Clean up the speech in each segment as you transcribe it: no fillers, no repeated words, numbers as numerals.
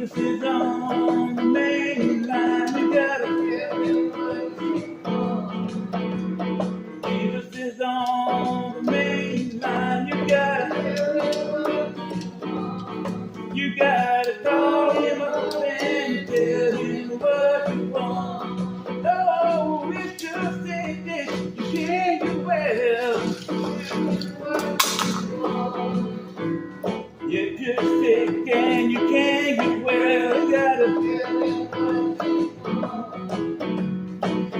Jesus is on the main line. You gotta tell him what you want. Jesus is on the main line. You gotta tell him what you want. You gotta call him up and tell him what you want. Oh, it's just ain't this. You can't do well. You just say can, you can't get well. You gotta.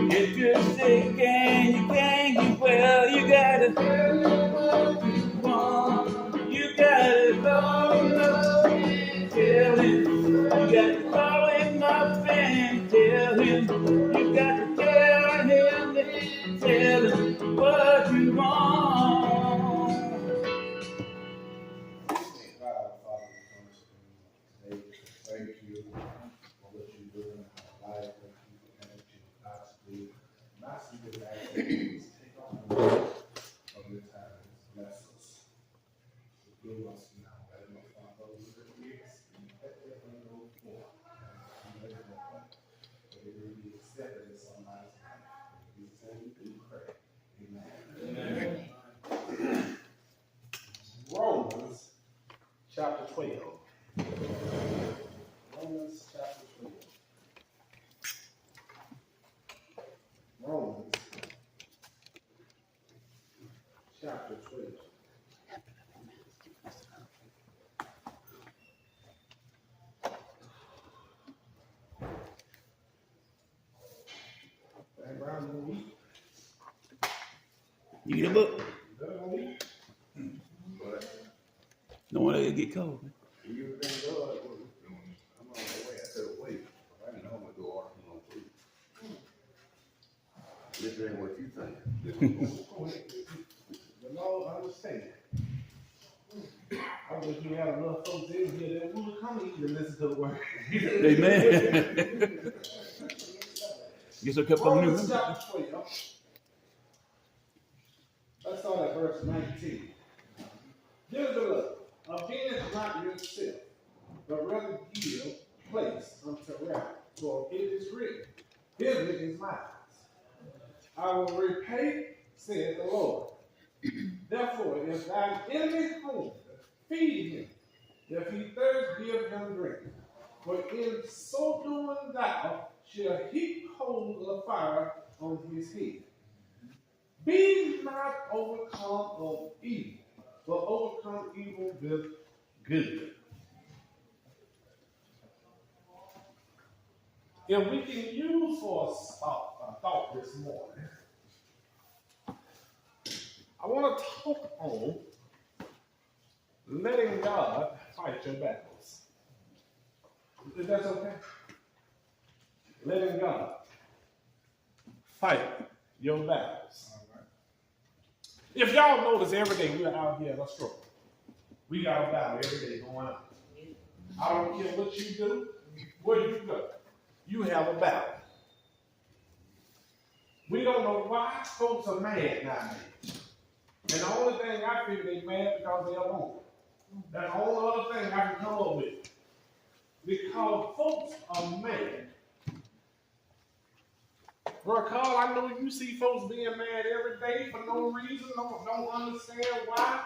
You just say can, you can't get well. You gotta. You gotta call him up and tell him. You gotta call him up and tell him. You got to tell him, tell him what you want. Thank you for what you're doing in our life. Thank you for managing God's will. Not see the activities. Take on the work of your time. Bless us. Forgive us now. Let my Father look at this and let them go forth. And let them know that it will be accepted in somebody's life. We say we do pray. Amen. Amen. Romans chapter 12. Romans chapter 12. Romans chapter 12. Background of the week. You get a book? Week. Don't want to get cold. You thank God. I'm on the way. I said, wait. I didn't know I'm going to go off on food. This ain't what you think. The Lord understand. I wish we had enough folks in here that would come eat and listen to the word. Amen. Get a couple of new Romans chapter 12. Let's start at verse 19. Dear beloved, avenge not yourself, but rather give place unto wrath. For it is written, vengeance is mine. I will repay, saith the Lord. Therefore, if thine enemy hunger, feed him. If he thirst, give him drink. For in so doing thou shalt heap coals of fire on his head. Be not overcome of evil, but overcome evil with good. If we can use for a thought this morning, I want to talk on letting God fight your battles. If that's okay? Letting God fight your battles. If y'all notice, every day we're out here at a struggle. We got a battle every day going on. I don't care what you do, where you go. You have a battle. We don't know why folks are mad nowadays. And the only thing I figure they mad because they're alone. That's the only other thing I can come up with. Because folks are mad. Bro, Carl, I know you see folks being mad every day for no reason, don't understand why.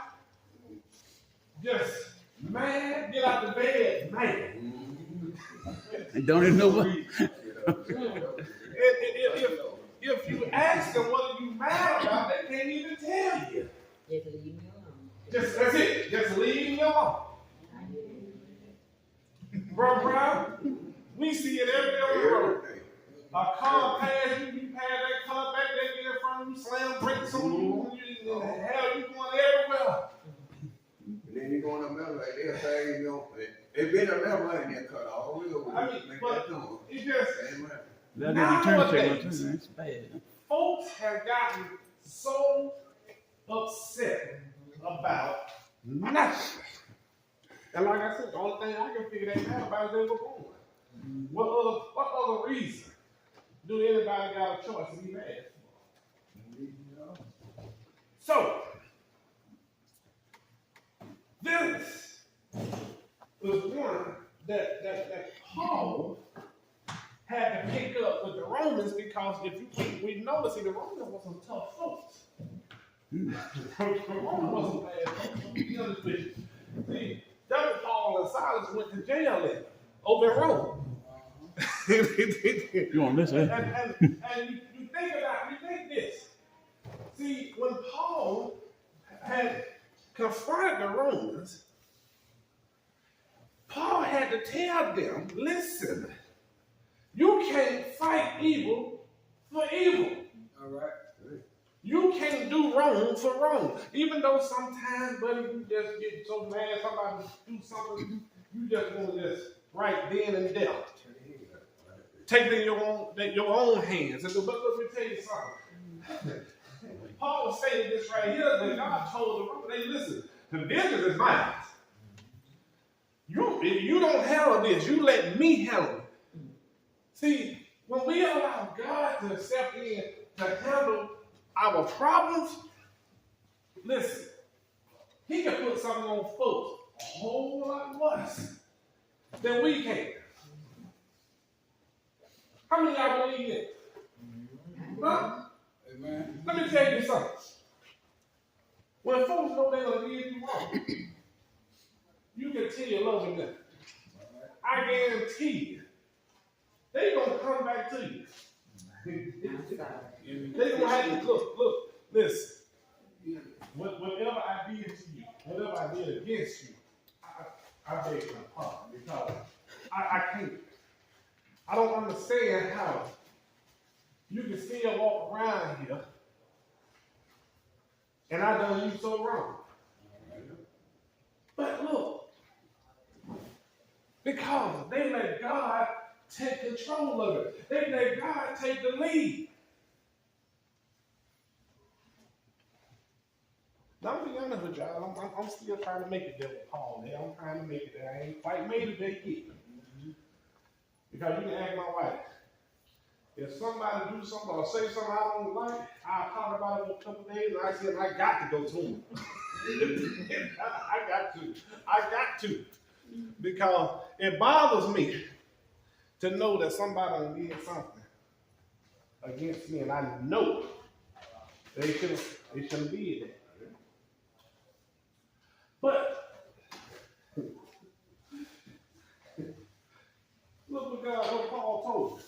Just mad, get out the bed, mad. And don't even know what. If you ask them what are you mad about, they can't even tell you. Just leave me alone. That's it. Just leave me alone. Bro, we see it every day on the road. A car pass you, you pass that car back, they get in front of you, slam brakes on you, hell, you going everywhere. And then you go on the metal like they'll say, you know, they been a metal line and cut all the way over. I mean, but it just, Nowadays, that's bad. folks have gotten so upset about nothing. And like I said, the only thing I can figure that out about is they were born. What other reason do anybody got a choice to be mad for? So, this was one that Paul had to pick up with the Romans because if we notice, the Romans were some tough folks. The Romans wasn't bad folks. See, Dr. Paul and Silas went to jail over in Rome. You want this, eh? And you think this. See, when Paul had confronted the Romans, Paul had to tell them, listen, you can't fight evil for evil. All right. You can't do wrong for wrong. Even though sometimes, buddy, you just get so mad somebody do something, you just want to just right then and there. Take it in your own hands. But let me tell you something. Paul was saying this right here that God told the Romans, hey, listen, the vengeance is mine. If you don't handle this, you let me handle it. See, when we allow God to step in to handle our problems, listen, he can put something on folks a whole lot worse than we can. How many of y'all believe it? Huh? Amen. Let me tell you something. When folks know they're going to leave you wrong, you can tell you loving them. I guarantee you, they're going to come back to you. They're going to have to look, listen. Whatever I did to you, whatever I did against you, I beg your pardon because I can't. I don't understand how you can still walk around here and I done you so wrong. But look, because they let God take control of it. They let God take the lead. Now, I'm be honest with y'all, I'm still trying to make it there with Paul. Man. I'm trying to make it there. I ain't quite made it there yet. Because you can ask my wife. If somebody do something or say something I don't like, I'll talk about it in a couple of days and I said, I got to go to him. I got to. Because it bothers me to know that somebody did something against me and I know they shouldn't be there. But look what Paul told us.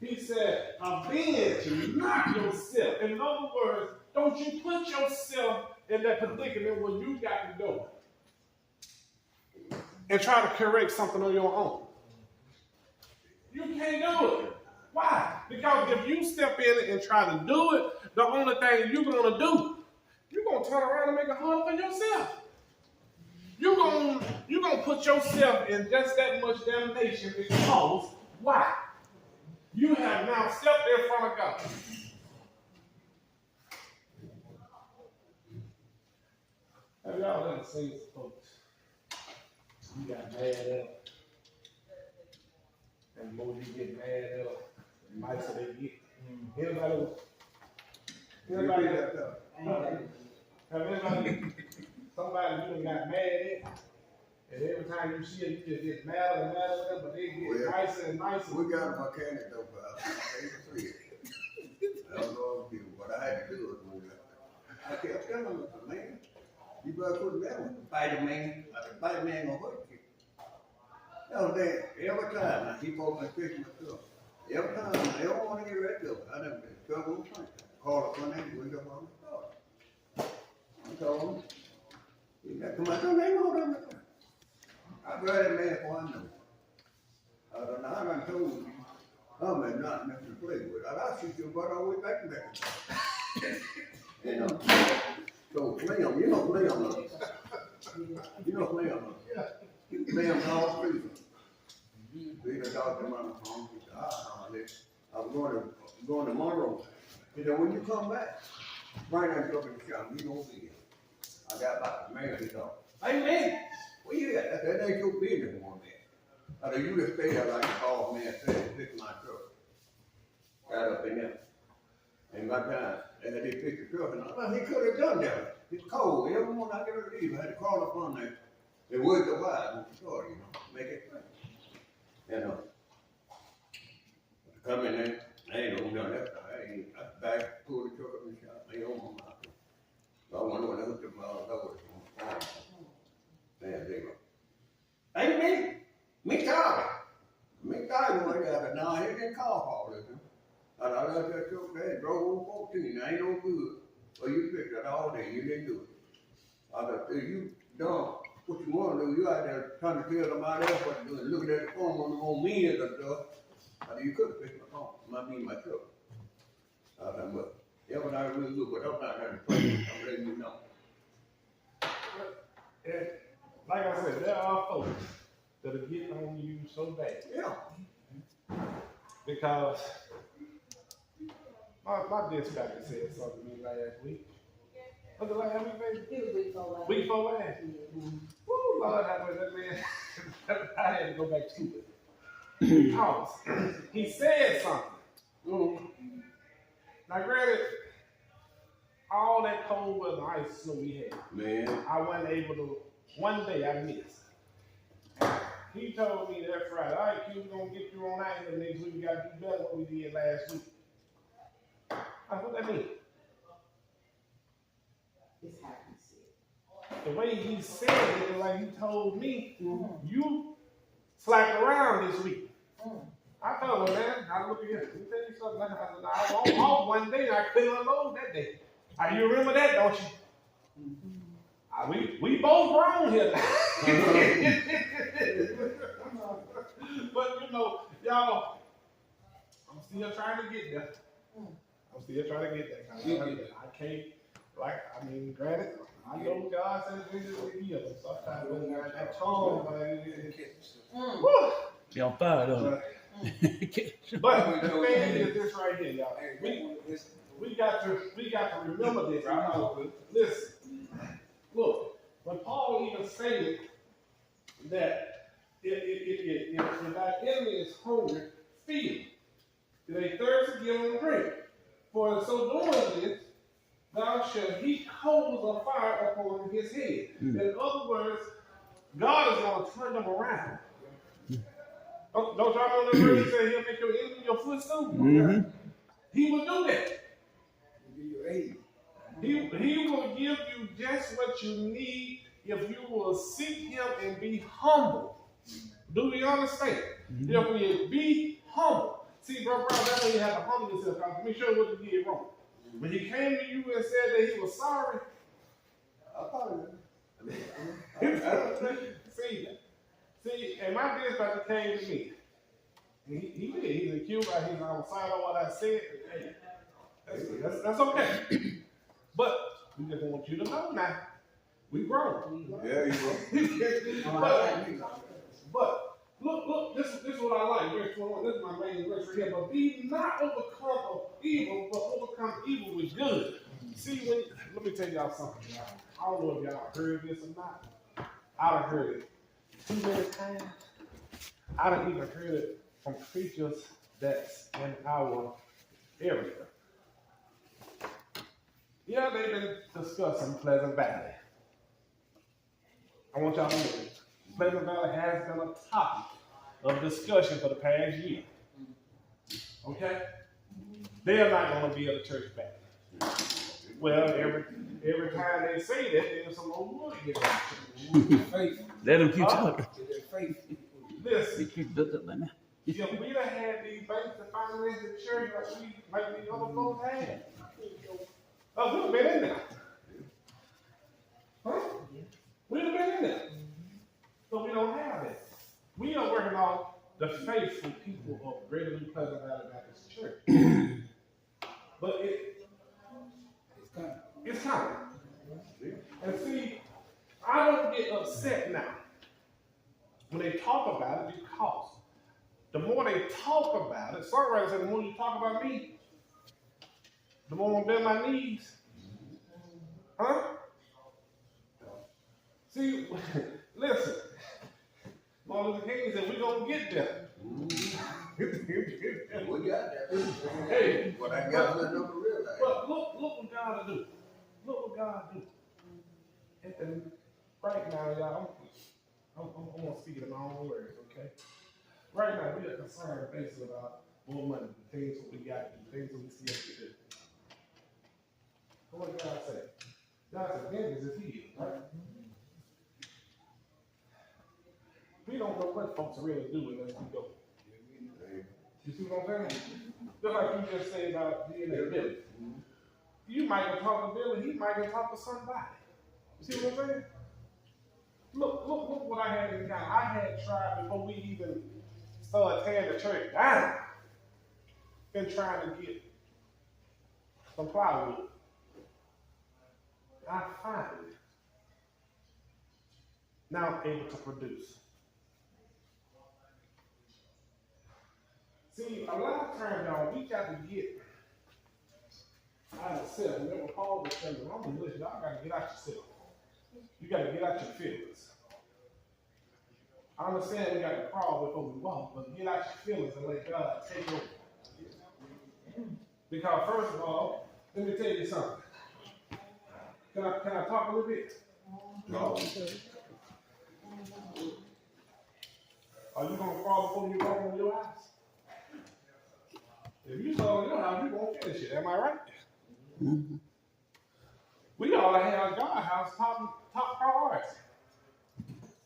He said, avenge not yourself. In other words, don't you put yourself in that predicament where you got to go and try to correct something on your own. You can't do it. Why? Because if you step in and try to do it, the only thing you're going to do, you're going to turn around and make it hard for yourself. You're going to put yourself in just that much damnation because, why? You have now stepped in front of God. Have y'all ever seen some folks? You got mad at them. And the more you get mad at them, the nicer they get. Anybody somebody you got mad at, and every time you see it, you just get madder and madder at them, but they get nicer and nicer. We got a mechanic though, but I don't know if people, but I had to do it. I kept telling him, man, you better put that one. Fight a man, gonna hurt you. No, every time I keep on fixing myself. Every time they don't want to get rid of it. I done been trouble with something. Call the front end, we go on the store. I told him, you got to come out there, they know them. I grab that man before I know. I don't know, I done told you, I'm not nothing to play with. I'll shoot your butt all the way back and back. You know, so Liam, you know Liam. You know Liam. Liam's all through. We just talked to him on the phone. He said, I was going to Monroe. He said, when you come back, bring that truck in the shop. You gonna see it. I got about the man. He thought, hey man, where you at? That ain't your business one man. I said, you just stay there like you called me and said, fix my truck. Right up in there. And by the time they had to fix the truck, and well, he could have done that. It's cold. Every morning I get ready to leave, I had to crawl up on there. It was the wire on the store, you know. make it right. You know. Come in there, I ain't gonna do that. I back, pull the truck up in the shop, I ain't on my mouth. So I wonder when I hooked up my doors on the farm. There they go. Hey, me tired. Me tired when I got it. Now, he didn't call for it. I left that truck there, drove on 14, I ain't no good. Well, you picked it all day, you didn't do it. I thought, hey, you done what you want to do. You out there trying to tell somebody else what to do and looking at the phone on me and stuff. I said, you could have picked my phone. Might be my truck. I said, but yeah, but I really do, but I'm not trying to play. I'm letting you know. And like I said, there are folks that are getting on you so bad. Yeah. Because my dispatcher said something to me last week. Was it last week, baby? It was week before last. Week before last. Woo, Lord, that man, I had to go back to it. Because he said something. Now, granted, all that cold weather, ice, snow we had, Man. I wasn't able to. One day I missed. He told me that Friday, all right, Q, we're gonna get you on out here next week. We gotta do better than what we did last week. I said, what that mean? It's how he said. The way he said it, like he told me, you slacked around this week. I told him, man, I look at him. Let me tell you something. I was off one day and I couldn't unload that day. You remember that, don't you? We both wrong here. But you know, y'all, I'm still trying to get there. I'm still trying to get there. I can't, granted, I know God says this is the year, but sometimes when I that tongue, woo. Be on fire, though. But the thing is this right here, y'all. We got to remember this. Listen, look, when Paul even stated that if thy enemy is hungry, feed him. If they thirsty, give him drink. For in so doing this, thou shalt heap coals of fire upon his head. In other words, God is going to turn them around. Don't y'all know that verse say he'll make your enemy your footstool? He will do that. He will give you just what you need if you will seek him and be humble. Do we understand? If we be humble. See, bro, that's when you have to humble yourself. Let me show you what you did wrong. When he came to you and said that he was sorry, See, and my dispatcher came to me. He did. He's accused. He's on the side of what I said. Hey, that's okay. But we just want you to know now. We grown. Yeah, you go. But look, this is what I like. Verse 21. This is my main verse right here. But be not overcome of evil, but overcome evil with good. See, let me tell y'all something, y'all. I don't know if y'all heard this or not. I've heard it too many times. I don't even heard it from preachers that's in our area. Yeah, they've been discussing Pleasant Valley. I want y'all to know this. Pleasant Valley has been a topic of discussion for the past year. Okay? They're not going to be at the church back. Well, every time they say that, there's some old wood get out. Let them keep talking. Listen, Keep built up like that. if we'd have had these banks to finance the church like these other folks had, we'd have been in there. Huh? We'd have been in there. But we don't have that. We are working on the faithful people of Greater New Pleasant Valley Baptist Church. But it's coming. And see, I don't get upset now when they talk about it, because the more they talk about it, songwriters say the more you talk about me, the more I'm bend my knees. Huh? See, listen. Martin Luther King said, we're going to get there. We got that. Hey, what I got to know to realize. But look what God will do. Look what God do. Right now, y'all, I'm gonna speak it in my own words, okay? Right now, we are concerned basically about more money, the things that we got, the things that we still have to do. What did God say? God said, vengeance is His, right? We don't know what folks are really doing as we go. You see what I'm saying? Just like you just said about being a Billy. You might have talked to Billy, he might have talked to somebody. You see what I'm saying? Look what I had in town. I had tried before we even started tearing the church down. Been trying to get some plywood. I finally now able to produce. See, a lot of times, y'all, we got to get out of self. Remember, Paul was saying, I'm gonna listen, y'all got to get out yourself. You got to get out your feelings. I understand we got to crawl before we walk, but get out your feelings and let God take over. Because first of all, let me tell you something. Can I talk a little bit? No. Are you gonna crawl before you go in your house? If you start in your house, you won't finish it. Am I right? Mm-hmm. We ought to have God's house top priority.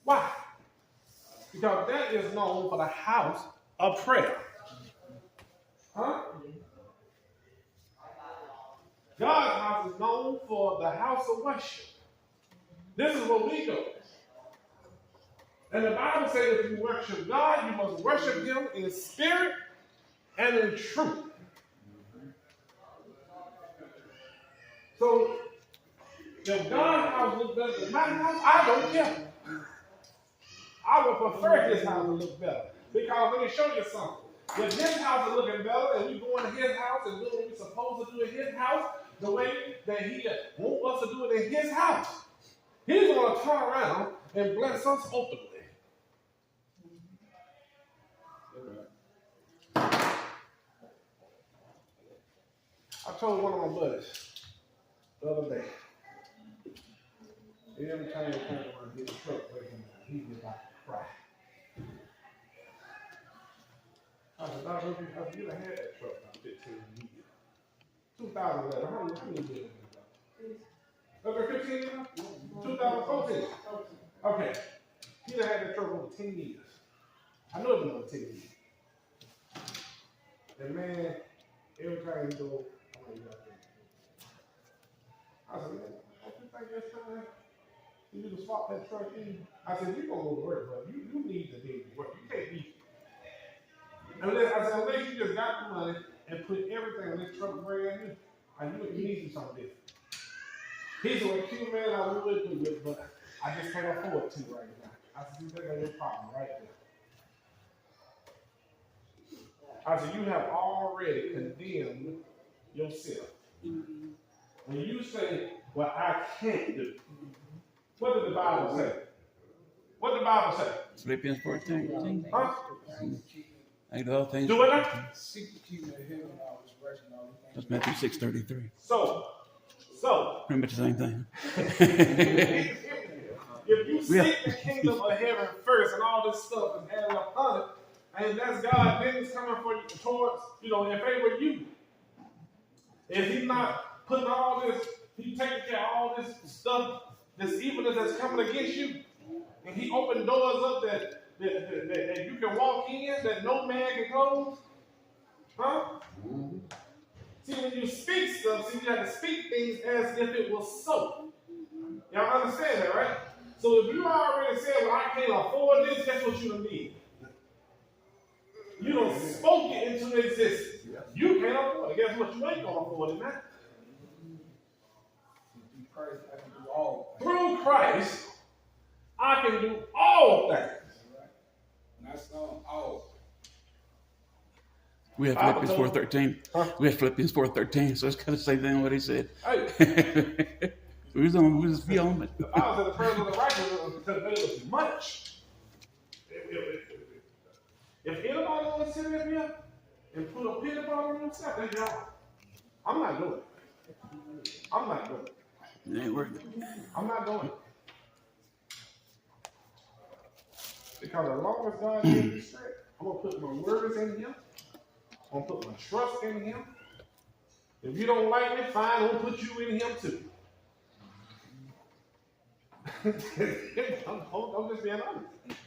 Why? Because that is known for the house of prayer. Huh? God's house is known for the house of worship. This is what we do. And the Bible says if you worship God, you must worship Him in spirit and in truth. So, if God's house looks better than my house, I don't care. I would prefer His house to look better. Because let me show you something. If His house is looking better and we go into His house and do what we're supposed to do in His house, the way that He wants us to do it in His house, He's going to turn around and bless us openly. I told one of my buddies the other day, every time he came around his truck breaking down, he was about to cry. I said, Doc, you done had that truck about 15 years. 2011, how many years did it? Okay, 15 years? 2014. Okay. He done had that truck over 10 years. I know it's been over 10 years. And man, every time he go, I said, man, don't you think that's time for you to swap that truck in? I said, you're going to go to work, but you need to be to work. You can't be. Unless you just got the money and put everything in this truck brand new, and you need to do something different. He's a cute man I would do it, but I just can't afford to right now. I said, that's your problem right there. I said, you have already condemned yourself. When you say, well, I can't do, what did the Bible say? What did the Bible say? Philippians 4:10. Huh? I do all things. Do what now? That's Matthew 6:33. So. Pretty much the same thing. If you seek the kingdom of heaven first and all this stuff is added upon it, and that's God, then it's coming for you towards, in favor of you. If He's not putting all this, He's taking care of all this stuff, this evilness that's coming against you, and He opened doors up that you can walk in, that no man can close. Huh? Mm-hmm. See, when you speak stuff, you have to speak things as if it was so. Y'all understand that, right? So if you already said, well, I can't afford this, guess what you need? You done spoke it into existence. You can't afford it. Guess what? You ain't going to afford it now. Through Christ, I can do all things. That's all. We have Philippians 4:13. Huh? We have Philippians 4:13, so it's kind of the same thing what he said. Hey. we just be on it. The Bible said the prayers of the righteous availeth much. If anybody want to sit in here and put a pity bottle on himself, then y'all. I'm not doing it. I'm not doing it. It ain't worth it. I'm not doing it. Because as long as God gives me strength, I'm gonna put my words in Him. I'm gonna put my trust in Him. If you don't like me, fine, I'm gonna put you in Him too. I'm just being honest.